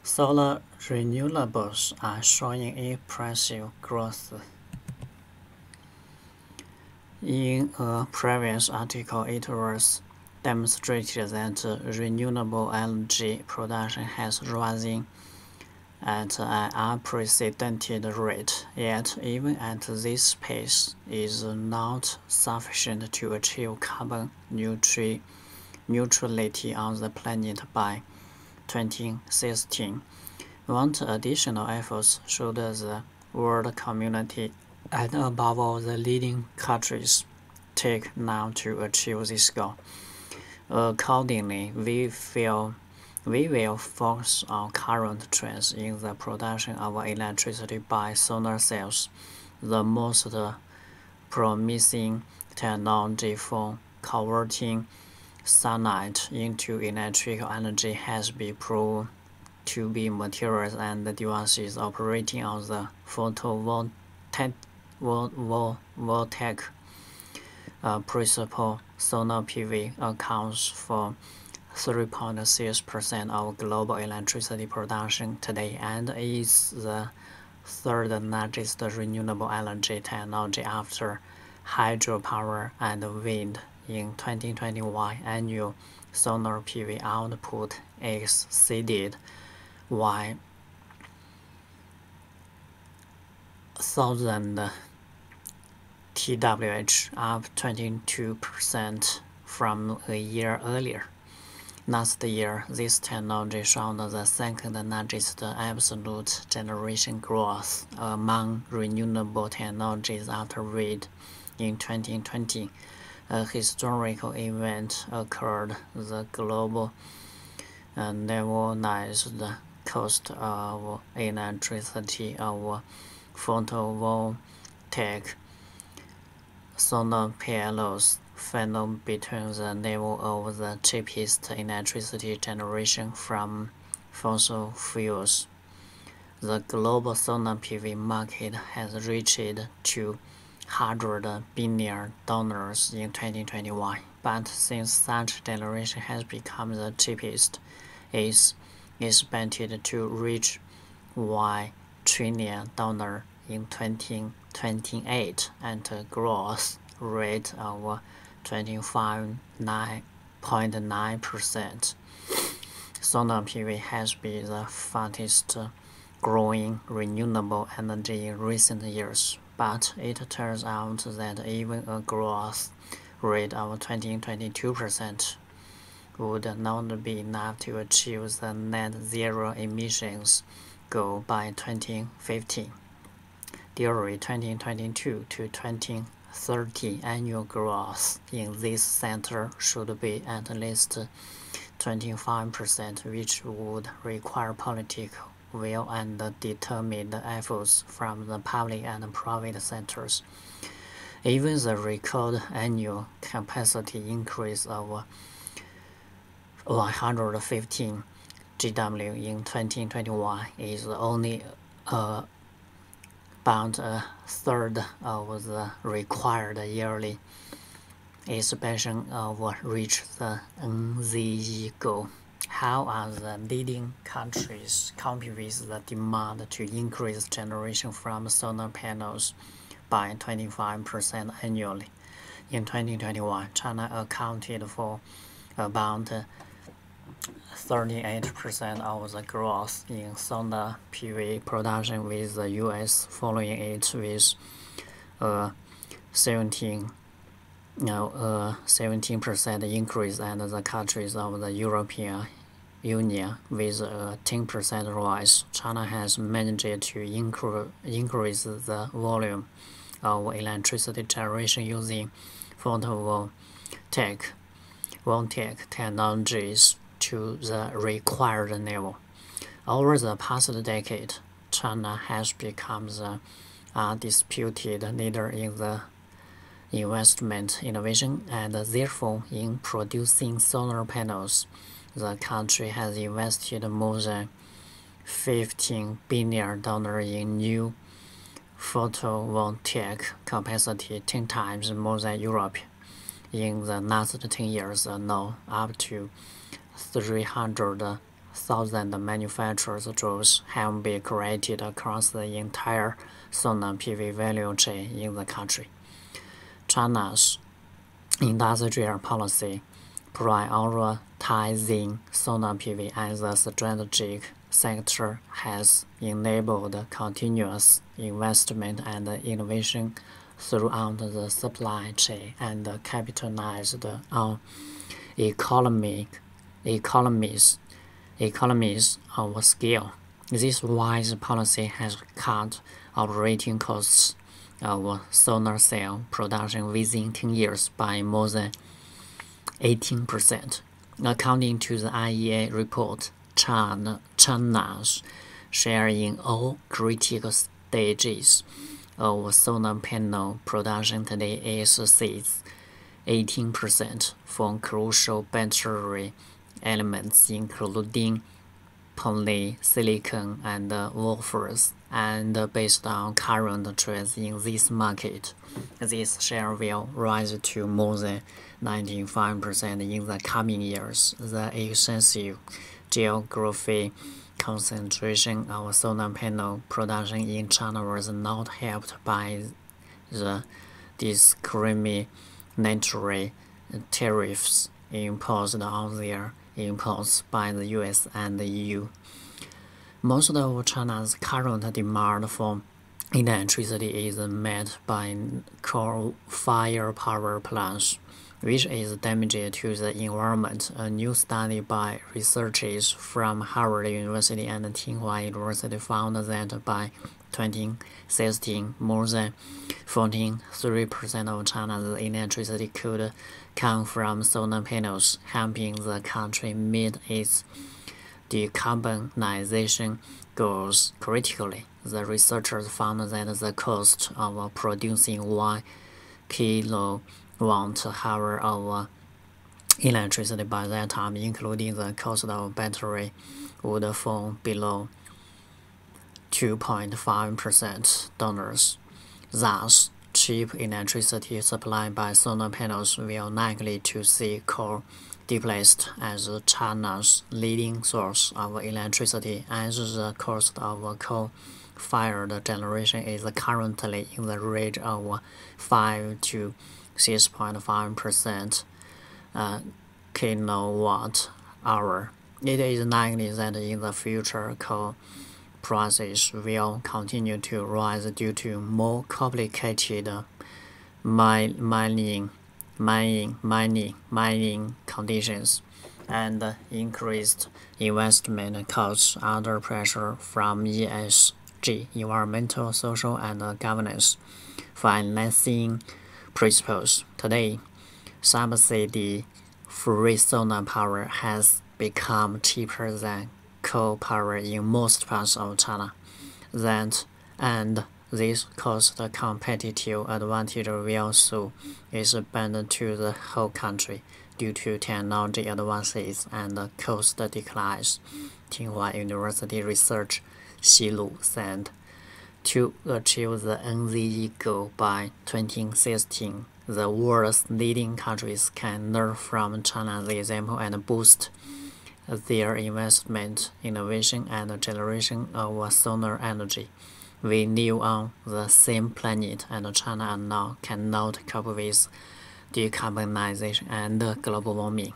Solar renewables are showing impressive growth. In a previous article, it was demonstrated that renewable energy production has risen at an unprecedented rate, yet even at this pace, it is not sufficient to achieve carbon neutrality on the planet by 2016. Want additional efforts should the world community and above all the leading countries take now to achieve this goal. Accordingly, we will focus on current trends in the production of electricity by solar cells. The most promising technology for converting sunlight into electrical energy has been proven to be materials and devices operating on the photovoltaic principle. Solar PV accounts for 3.6% of global electricity production today and is the third largest renewable energy technology after hydropower and wind. In 2021, annual solar PV output exceeded 1,000 TWh, up 22% from a year earlier. Last year, this technology showed the second largest absolute generation growth among renewable technologies after wind. In 2020, a historical event occurred. The global levelized cost of electricity of photovoltaic solar panels fell between the level of the cheapest electricity generation from fossil fuels. The global solar PV market has reached $200 billion in 2021, but since such generation has become the cheapest, it is expected to reach $1 trillion in 2028 at a growth rate of 25.9%. Solar PV has been the fastest growing renewable energy in recent years, but it turns out that even a growth rate of 22% would not be enough to achieve the net zero emissions goal by 2050. During 2022 to 2030, annual growth in this sector should be at least 25%, which would require political will and determined efforts from the public and private sectors. Even the record annual capacity increase of 115 GW in 2021 is only about a third of the required yearly expansion of reach the NZE goal. How are the leading countries coping with the demand to increase generation from solar panels by 25% annually? In 2021, China accounted for about 38% of the growth in solar PV production, with the US following it with a 17% increase, and the countries of the European Union with a 10% rise. China has managed to increase the volume of electricity generation using photovoltaic technologies to the required level. Over the past decade, China has become the undisputed leader in the investment innovation, and therefore in producing solar panels. The country has invested more than $15 billion in new photovoltaic capacity, 10 times more than Europe. In the last 10 years alone, up to 100,000 manufacturers jobs have been created across the entire solar PV value chain in the country. China's industrial policy prioritizing solar PV as a strategic sector has enabled continuous investment and innovation throughout the supply chain and capitalized on economies of scale. This wise policy has cut operating costs of solar cell production within 10 years by more than 18%. According to the IEA report, China's share in all critical stages of solar panel production today exceeds 18% for crucial battery elements including polysilicon and wafers, and based on current trends in this market, this share will rise to more than 95% in the coming years. The extensive geographic concentration of solar panel production in China was not helped by the discriminatory tariffs imposed on their imports by the US and the EU. Most of China's current demand for electricity is met by coal-fired power plants, which is damaging to the environment. A new study by researchers from Harvard University and Tsinghua University found that by 2016, more than 43% of China's electricity could come from solar panels, helping the country meet its decarbonization goals. Critically, the researchers found that the cost of producing 1 kilowatt-hour of electricity by that time, including the cost of battery, would fall below 2.5%. Thus, cheap electricity supplied by solar panels will likely to see coal displaced as China's leading source of electricity, as the cost of coal-fired generation is currently in the range of 5 to 6.5% kilowatt-hour. It is likely that in the future, coal prices will continue to rise due to more complicated mining conditions and increased investment costs under pressure from ESG, environmental, social, and governance financing principles. Today, subsidy-free solar power has become cheaper than coal power in most parts of China. And this cost competitive advantage will soon expand to the whole country due to technology advances and cost declines. Tsinghua University research Xilu said, to achieve the NZE goal by 2016, the world's leading countries can learn from China's example and boost their investment, innovation, and generation of solar energy. We live on the same planet, and China now cannot cope with decarbonization and global warming.